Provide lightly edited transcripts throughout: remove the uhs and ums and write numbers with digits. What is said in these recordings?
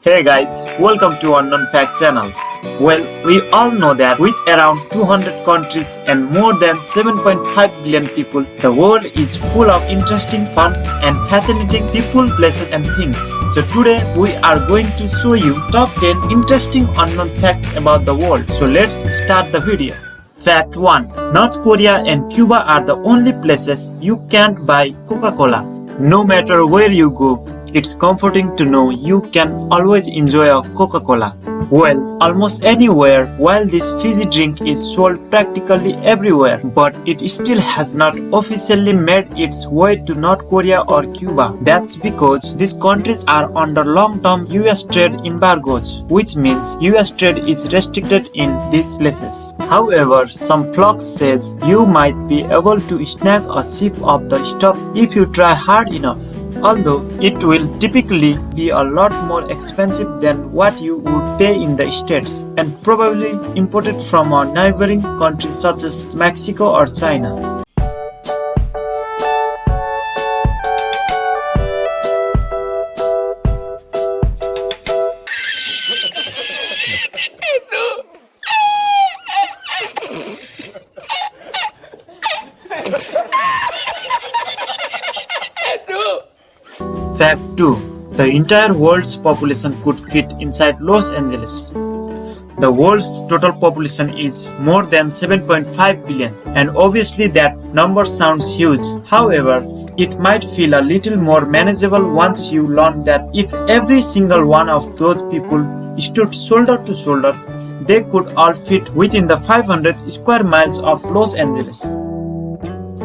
Hey guys, welcome to our non-fact channel. Well, we all know that with around 200 countries and more than 7.5 billion people, the world is full of interesting, fun and fascinating people, places and things. So today we are going to show you top 10 interesting unknown facts about the world. So let's start the video. Fact 1. North Korea and Cuba are the only places you can't buy Coca-Cola. No matter where you go, it's comforting to know you can always enjoy a Coca-Cola. Well, almost anywhere, while this fizzy drink is sold practically everywhere, but it still has not officially made its way to North Korea or Cuba. That's because these countries are under long-term US trade embargoes, which means US trade is restricted in these places. However, some blogs says you might be able to snag a sip of the stuff if you try hard enough. Although it will typically be a lot more expensive than what you would pay in the States and probably imported from a neighboring countries such as Mexico or China. Fact 2. The entire world's population could fit inside Los Angeles. The world's total population is more than 7.5 billion, and obviously that number sounds huge. However, it might feel a little more manageable once you learn that if every single one of those people stood shoulder to shoulder, they could all fit within the 500 square miles of Los Angeles.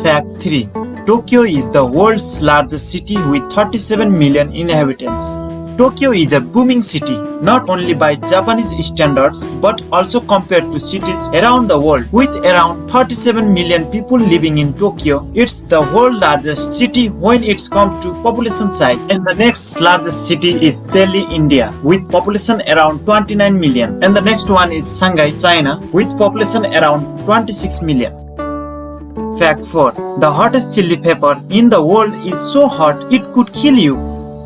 Fact 3. Tokyo is the world's largest city with 37 million inhabitants. Tokyo is a booming city, not only by Japanese standards, but also compared to cities around the world. With around 37 million people living in Tokyo, it's the world's largest city when it comes to population size. And the next largest city is Delhi, India, with population around 29 million. And the next one is Shanghai, China, with population around 26 million. Fact 4. The hottest chili pepper in the world is so hot it could kill you.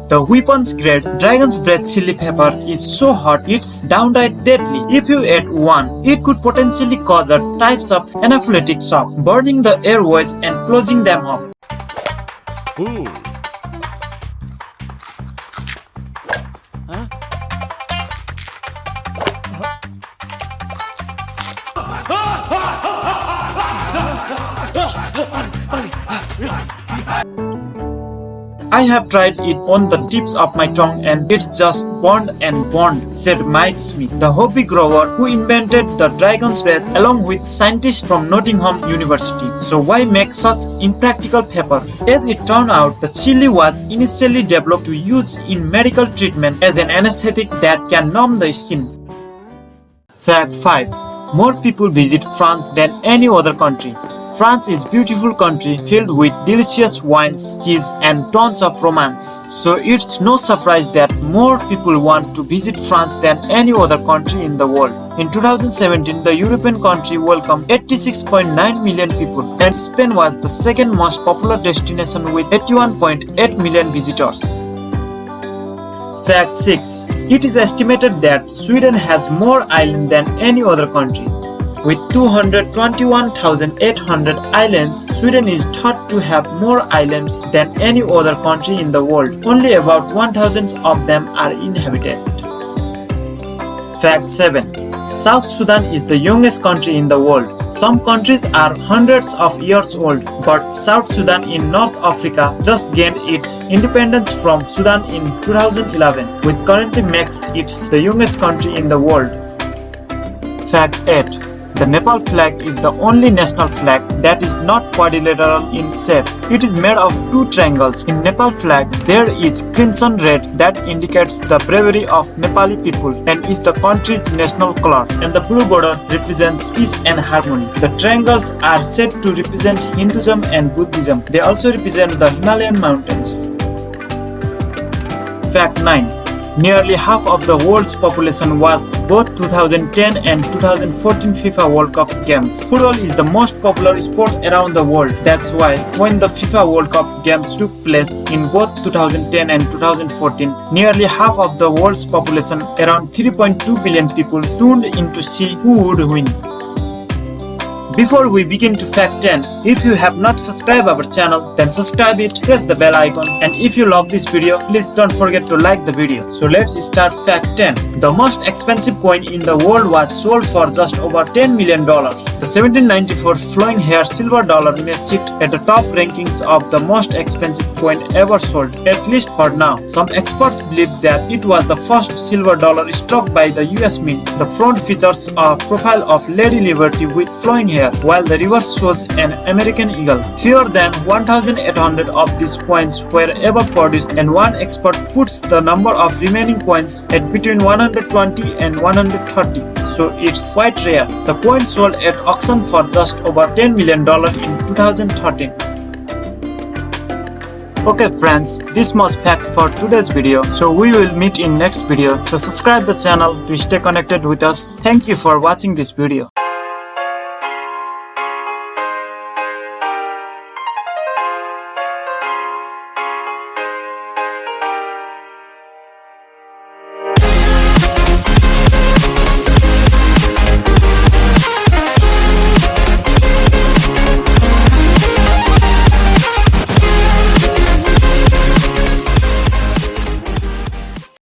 The weapons grade dragon's breath chili pepper is so hot it's downright deadly. If you ate one, it could potentially cause a types of anaphylactic shock, burning the airways and closing them up. Ooh. I have tried it on the tips of my tongue and it's just burned and burned, said Mike Smith, the hobby grower who invented the dragon's breath along with scientists from Nottingham University. So why make such impractical pepper? As it turned out, the chili was initially developed to use in medical treatment as an anesthetic that can numb the skin. Fact 5. More people visit France than any other country. France is a beautiful country filled with delicious wines, cheese and tons of romance. So it's no surprise that more people want to visit France than any other country in the world. In 2017, the European country welcomed 86.9 million people and Spain was the second most popular destination with 81.8 million visitors. Fact 6. It is estimated that Sweden has more islands than any other country. With 221,800 islands, Sweden is thought to have more islands than any other country in the world. Only about 1,000 of them are inhabited. Fact 7. South Sudan is the youngest country in the world. Some countries are hundreds of years old, but South Sudan in North Africa just gained its independence from Sudan in 2011, which currently makes it the youngest country in the world. Fact 8. The Nepal flag is the only national flag that is not quadrilateral in shape. It is made of two triangles. In Nepal flag, there is crimson red that indicates the bravery of Nepali people and is the country's national color, and the blue border represents peace and harmony. The triangles are said to represent Hinduism and Buddhism. They also represent the Himalayan mountains. Fact 9. nearly half of the world's population was both 2010 and 2014 FIFA World Cup games. Football is the most popular sport around the world. That's why when the FIFA World Cup games took place in both 2010 and 2014, nearly half of the world's population, around 3.2 billion people, tuned in to see who would win. Before we begin to Fact 10, if you have not subscribed our channel, then subscribe it, press the bell icon, and if you love this video, please don't forget to like the video. So let's start Fact 10. The most expensive coin in the world was sold for just over $10 million. The 1794 flowing hair silver dollar may sit at the top rankings of the most expensive coin ever sold, at least for now. Some experts believe that it was the first silver dollar struck by the US Mint. The front features a profile of Lady Liberty with flowing hair, while the reverse shows an American eagle. Fewer than 1,800 of these coins were ever produced, and one expert puts the number of remaining coins at between 120 and 130, so it's quite rare. The coin sold at auction for just over $10 million in 2013. Okay friends, this was fact for today's video, so we will meet in next video. So subscribe the channel to stay connected with us. Thank you for watching this video.